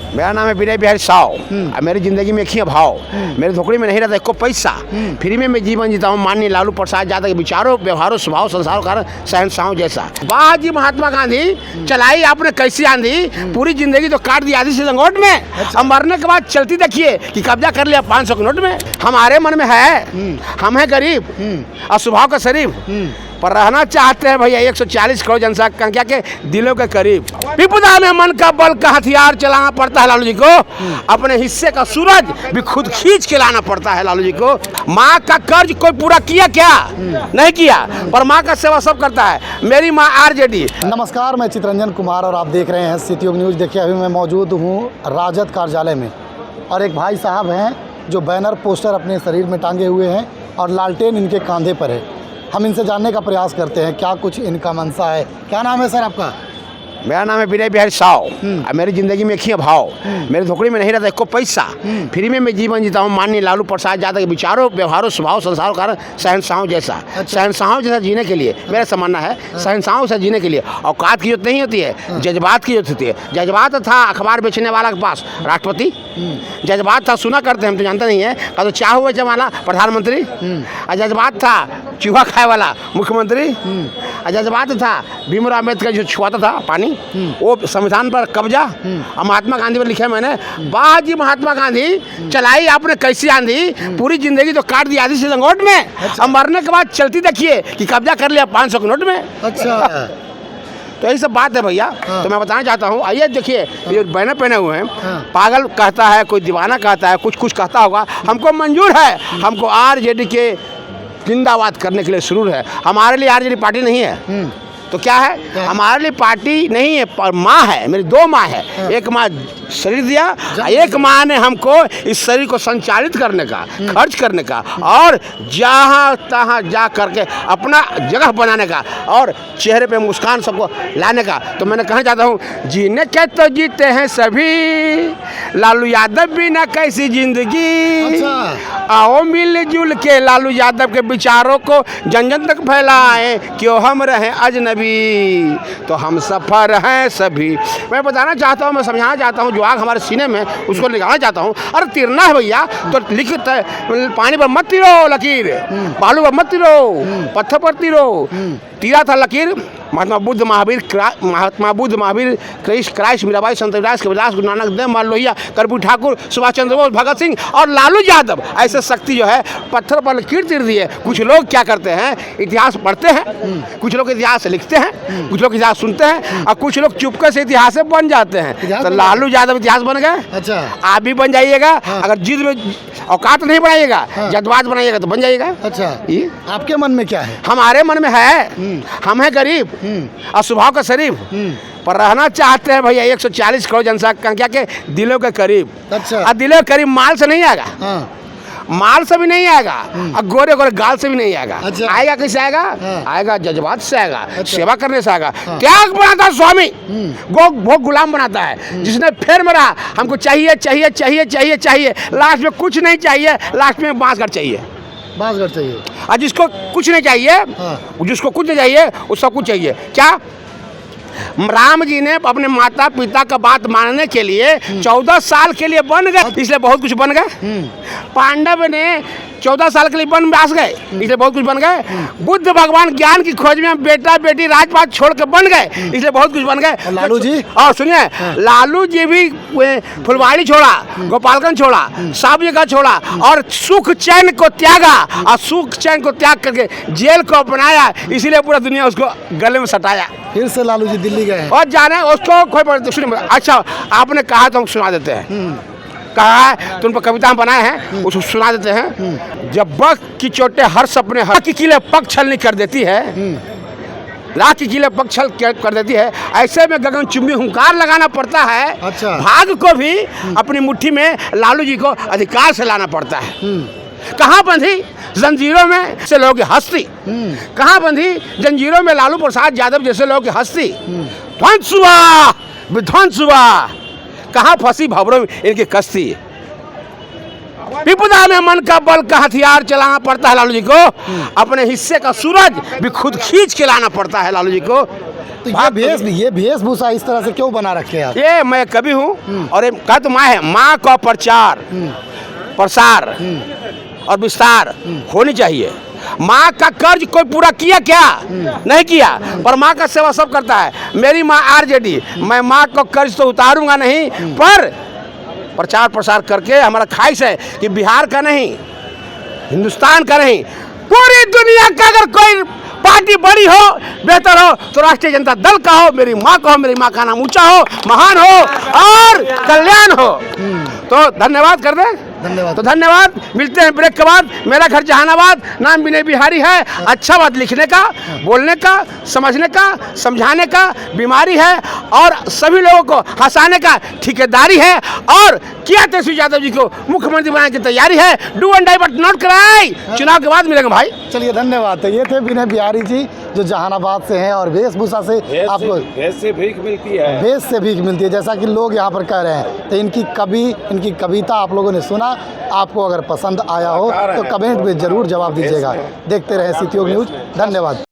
मेरा नाम है विनय बिहारी साव। मेरी जिंदगी में एक ही अभाव, मेरे झोपड़ी में नहीं रहता एको पैसा, फ्री में मैं जीवन जीता हूँ। माननीय लालू प्रसाद यादव के विचारों, व्यवहारों, स्वभाव, संस्कारों कारण शहंशाहों जैसा। वाह जी महात्मा गांधी, चलाई आपने कैसी आंधी, पूरी जिंदगी तो काट दी आधी से लंगोट में। अब मरने के बाद चलती देखिए कि कब्जा कर लिया 500 के नोट में। हमारे मन में है, हम हैं गरीब और स्वभाव का शरीफ, पर रहना चाहते हैं भैया 140 करोड़ जनसंख्या के दिलों के करीब। विपदा में मन का बल का हथियार चलाना पड़ता है लालू जी को, अपने हिस्से का सूरज भी खुद खींच के लाना पड़ता है लालू जी को। माँ का कर्ज कोई पूरा किया क्या? नहीं किया, पर माँ का सेवा सब करता है। मेरी माँ आरजेडी। नमस्कार, मैं चितरंजन कुमार और आप देख रहे हैं सिटी योग न्यूज़। देखिए, अभी मैं मौजूद हूँ राजद कार्यालय में और एक भाई साहब हैं जो बैनर पोस्टर अपने शरीर में टांगे हुए हैं और लालटेन इनके कंधे पर है। हम इनसे जानने का प्रयास करते हैं क्या कुछ इनका मंशा है। क्या नाम है सर आपका? मेरा नाम है विनय बिहारी साव। मेरी जिंदगी में एक ही अभाव, मेरे झोपड़ी में नहीं रहता एको पैसा, फ्री में मैं जीवन जीता हूँ। माननीय लालू प्रसाद यादव के विचारों, व्यवहारों, स्वभाव, संस्कारों कारण शहंशाहों जैसा। शहंशाहों जैसा जीने के लिए मेरा समझना है, शहंशाहों से जीने के लिए औकात की जरूरत नहीं होती है, जज्बात की जरूरत होती है। जज्बात था अखबार बेचने वाला के पास राष्ट्रपति, जज्बात था सुना करते हैं हम तो जानते नहीं है का तो चाह हुए जमाना प्रधानमंत्री, और जज्बात था चूहा खाए वाला मुख्यमंत्री, और जज्बात था भीमराव अम्बेडकर जो छुआता था पानी, वो संविधान पर कब्जा। और महात्मा गांधी पर लिखा है मैंने, वाह जी महात्मा गांधी, चलाई आपने कैसी आंधी, पूरी जिंदगी तो काट दी आधी से लंगोट में। अब मरने के बाद चलती देखिए कि कब्जा कर लिया 500 के नोट में। अच्छा, तो यही सब बात है भैया। तो मैं बताना चाहता हूँ, आइए देखिए ये बैनर पहने हुए हैं, पागल कहता है, कोई दीवाना कहता है, कुछ कुछ कहता होगा, हमको मंजूर है। हमको आरजेडी के जिंदाबाद करने के लिए शुरू है। हमारे लिए आरजेडी पार्टी नहीं है तो क्या है, हमारे लिए पार्टी नहीं है पर माँ है, मेरी दो माँ है। एक माँ शरीर दिया, एक माँ ने हमको इस शरीर को संचालित करने का, खर्च करने का और जहाँ तहाँ जा करके अपना जगह बनाने का और चेहरे पे मुस्कान सबको लाने का। तो मैंने कहना चाहता हूँ, जीने के तो जीते हैं सभी, लालू यादव बिना कैसी जिंदगी। आओ मिलजुल के लालू यादव के विचारों को जन जन तक फैलाएं, क्यों हम रहें अजनबी, तो हम सफर हैं सभी। मैं बताना चाहता हूँ, मैं समझाना चाहता हूँ, जो आग हमारे सीने में उसको निकालना चाहता हूँ। अरे तिरना है भैया तो लिख, पानी पर मत तिरो लकीर, बालू पर मत तिरो, पत्थर पर तिरो। तीरा था लकीर महात्मा बुद्ध महावीर क्राइस्ट मीराबाई, संत रविदास, कबीरदास, गुरु नानक देव, मान लोहिया, कर्पूरी ठाकुर, सुभाष चंद्र बोस, भगत सिंह और लालू यादव। ऐसे शक्ति जो है पत्थर पर लकीर तिर दी है। कुछ लोग क्या करते हैं, इतिहास पढ़ते हैं, कुछ लोग इतिहास लिखते हैं, कुछ लोग इतिहास सुनते हैं और कुछ लोग चुपके से इतिहास से बन जाते हैं। तो लालू यादव इतिहास बन गए। अच्छा, आप भी बन जाइएगा। अगर जिद में औकात नहीं बनाइएगा, जज्बात बनाइएगा तो बन जाइएगा। अच्छा, आपके मन में क्या है? हमारे मन में है, हम हैं गरीब और स्वभाव का शरीफ, पर रहना चाहते हैं भैया 140 करोड़ जनसंख्या के दिलों के करीब। अच्छा, और दिलों के करीब माल से नहीं आएगा, माल से भी नहीं आएगा और गोरे गोरे गाल से भी नहीं आएगा। अच्छा, आएगा कैसे आएगा? आएगा जज्बात से आएगा। अच्छा, सेवा करने से आएगा। त्याग बनाता है स्वामी, वो गुलाम बनाता है। जिसने फिर मरा हमको चाहिए चाहिए चाहिए चाहिए चाहिए, लास्ट में कुछ नहीं चाहिए, लास्ट में बांसगढ़ चाहिए, बांसगढ़ चाहिए। और जिसको कुछ नहीं चाहिए, जिसको कुछ नहीं चाहिए वो सब कुछ चाहिए। क्या राम जी ने अपने माता पिता का बात मानने के लिए 14 साल के लिए बन गए, इसलिए बहुत कुछ बन गए। पांडव ने 14 साल के लिए वनवास गए, इसलिए बहुत कुछ बन गए। बुद्ध भगवान ज्ञान की खोज में बेटा बेटी राजपाट छोड़ के बन गए, इसलिए बहुत कुछ बन गए। लालू जी, और सुनिए, लालू जी भी फुलवाड़ी छोड़ा, गोपालगंज छोड़ा, सब जगह छोड़ा और सुख चैन को त्यागा, और सुख चैन को त्याग करके जेल को अपनाया, इसीलिए पूरा दुनिया उसको गले में सटाया। फिर से लालू जी दिल्ली गए और जाने उसको कोई सुनिए। अच्छा, आपने कहा तो हम सुना देते हैं, कहा है तो उन पर कविता बनाए हैं, उसको सुना देते हैं। जब बख की चोटें हर सपने हर की किले पग छलनी कर देती है, रात की किले पग छल कर देती है, ऐसे में गगन चुंबी हुंकार लगाना पड़ता है। अच्छा, भाग को भी अपनी मुट्ठी में लालू जी को अधिकार से लाना पड़ता है। कहाँ बंधी जंजीरों में से लोगों की हस्ती, कहाँ बंधी जंजीरों में लालू प्रसाद यादव जैसे लोगों की हस्ती। ध्वंस हुआ, विध्वंस हुआ, कहाँ फंसी भंवरों में इनकी कश्ती। विपदा में मन का बल का हथियार चलाना पड़ता है लालू जी को, अपने हिस्से का सूरज भी खुद खींच के लाना पड़ता है लालू जी को। तो तो ये वेशभूषा इस तरह से क्यों बना रखे हैं आप? ये मैं कवि हूँ और ये कहा तो माँ है, माँ का प्रचार प्रसार और विस्तार होनी चाहिए। माँ का कर्ज कोई पूरा किया क्या? नहीं किया, पर माँ का सेवा सब करता है। मेरी माँ आरजेडी, मैं माँ को कर्ज तो उतारूंगा नहीं, पर प्रचार प्रसार करके हमारा ख्वाहिश है कि बिहार का नहीं, हिंदुस्तान का नहीं, पूरी दुनिया का अगर कोई पार्टी बड़ी हो, बेहतर हो, तो राष्ट्रीय जनता दल का हो, मेरी माँ का हो। मेरी माँ का नाम ऊंचा हो, महान हो और कल्याण हो। तो धन्यवाद कर दें। धन्यवाद। तो धन्यवाद, मिलते हैं ब्रेक के बाद। मेरा घर जहानाबाद, नाम विनय बिहारी है। अच्छा बात लिखने का, बोलने का, समझने का, समझाने का बीमारी है और सभी लोगों को हंसाने का ठेकेदारी है और किया तेजस्वी यादव जी को मुख्यमंत्री बनाने की तैयारी है। Do and die but not cry. चुनाव के बाद मिलेंगे भाई। चलिए धन्यवाद। तो ये थे विनय बिहारी जी जो जहानाबाद से हैं और वेशभूषा से आपको भेष से भीख मिलती है, भेष से भीख मिलती है, जैसा कि लोग यहाँ पर कह रहे हैं। तो इनकी कविता आप लोगों ने सुना। आपको अगर पसंद आया हो तो कमेंट में ज़रूर जवाब दीजिएगा। देखते रहे सिटी न्यूज़। धन्यवाद।